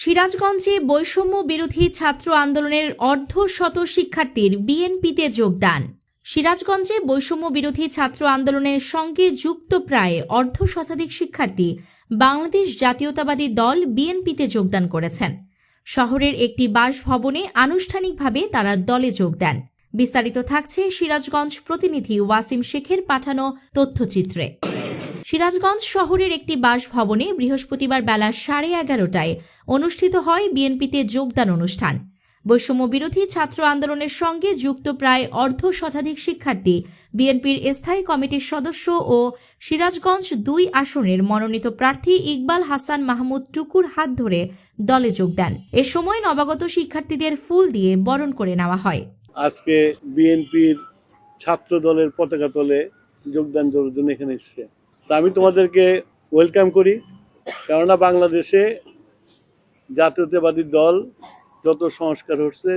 সিরাজগঞ্জে বৈষম্য বিরোধী ছাত্র আন্দোলনের অর্ধশত শিক্ষার্থীর বিএনপিতে যোগদান। সিরাজগঞ্জে বৈষম্য বিরোধী ছাত্র আন্দোলনের সঙ্গে যুক্ত প্রায় অর্ধশতাধিক শিক্ষার্থী বাংলাদেশ জাতীয়তাবাদী দল বিএনপিতে যোগদান করেছেন। শহরের একটি বাসভবনে আনুষ্ঠানিকভাবে তারা দলে যোগ দেন। বিস্তারিত থাকছে সিরাজগঞ্জ প্রতিনিধি ওয়াসিম শেখের পাঠানো তথ্যচিত্রে। সিরাজগঞ্জ শহরের একটি বাসভবনে বৃহস্পতিবার বেলা 11:30টায় অনুষ্ঠিত হয় বিএনপিতে যোগদান অনুষ্ঠান। বৈষম্য বিরোধী ছাত্র আন্দোলনের সঙ্গে যুক্ত প্রায় অর্ধশতাধিক শিক্ষার্থী বিএনপির স্থায়ী কমিটির সদস্য ও সিরাজগঞ্জ 2 আসনের মনোনীত প্রার্থী ইকবাল হাসান মাহমুদ টুকুর হাত ধরে দলে যোগ দেন। এ সময় নবাগত শিক্ষার্থীদের ফুল দিয়ে বরণ করে নেওয়া হয়। আজকে বিএনপির ছাত্র দলের পতাকা তলে যোগদান করার জন্য এখানে এসেছে। তা আমি তোমাদেরকে ওয়েলকাম করি, কেননা বাংলাদেশে জাতীয়তাবাদী দল যত সংস্কার হচ্ছে,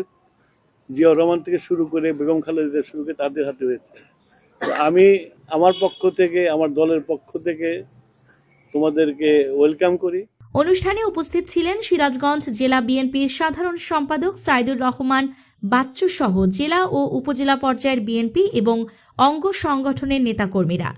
জিয়াউর রহমান থেকে শুরু করে বেগম খালেদা শুরু করে তাদের হাতে হয়েছে। আমি আমার পক্ষ থেকে, আমার দলের পক্ষ থেকে তোমাদেরকে ওয়েলকাম করি। অনুষ্ঠানে উপস্থিত ছিলেন সিরাজগঞ্জ জেলা বিএনপির সাধারণ সম্পাদক সাইদুর রহমান বাচ্চু সহ জেলা ও উপজেলা পর্যায়ের বিএনপি এবং অঙ্গ সংগঠনের নেতাকর্মীরা।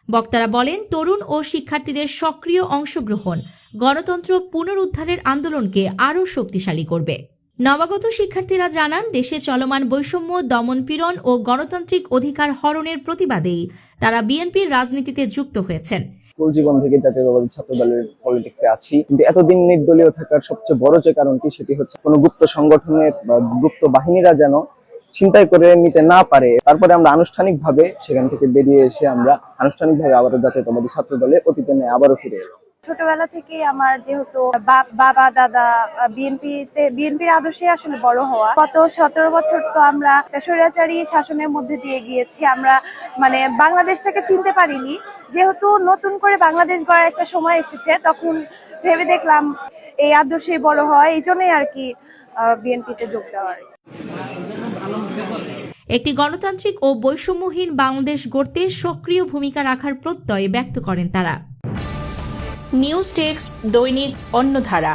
বক্তারা বলেন, তরুণ ও শিক্ষার্থীদের সক্রিয় অংশগ্রহণ গণতন্ত্র পুনরুদ্ধারের আন্দোলনকে আরও শক্তিশালী করবে। নবাগত শিক্ষার্থীরা জানান, দেশে চলমান বৈষম্য, দমনপীড়ন ও গণতান্ত্রিক অধিকার হরণের প্রতিবাদেই তারা বিএনপির রাজনীতিতে যুক্ত হয়েছেন। স্কুল জীবন থেকে জাতীয়তাবাদী ছাত্র দলের পলিটিক্সে আছি, কিন্তু এতদিন নির্দলীয় থাকার সবচেয়ে বড় যে কারণটি, সেটি হচ্ছে কোনো গুপ্ত সংগঠনের বা গুপ্ত বাহিনীরা যেন ছিনতাই করে নিতে না পারে। তারপরে আমরা আনুষ্ঠানিকভাবে সেখান থেকে বেরিয়ে এসে আমরা আনুষ্ঠানিকভাবে আবারও জাতীয়তাবাদী ছাত্র দলে অতীতে নেই আবারও ফিরে এলাম। ছোটবেলা থেকে আমার যেহেতু বাবা দাদা বিএনপির আদর্শে আসলে বড় হওয়া, গত 17 বছর তো আমরা স্বৈরাচারী শাসনের মধ্যে দিয়ে গিয়েছি। আমরা বাংলাদেশটাকে চিনতে পারিনি। যেহেতু নতুন করে বাংলাদেশ গড়ার একটা সময় এসেছে, তখন ভেবে দেখলাম এই আদর্শে বড় হওয়া, এই জন্যই আর কি বিএনপিতে যোগ দেওয়ার। একটি গণতান্ত্রিক ও বৈষম্যহীন বাংলাদেশ গড়তে সক্রিয় ভূমিকা রাখার প্রত্যয় ব্যক্ত করেন তারা। নিউজ ডেস্ক, দৈনিক অন্যধারা।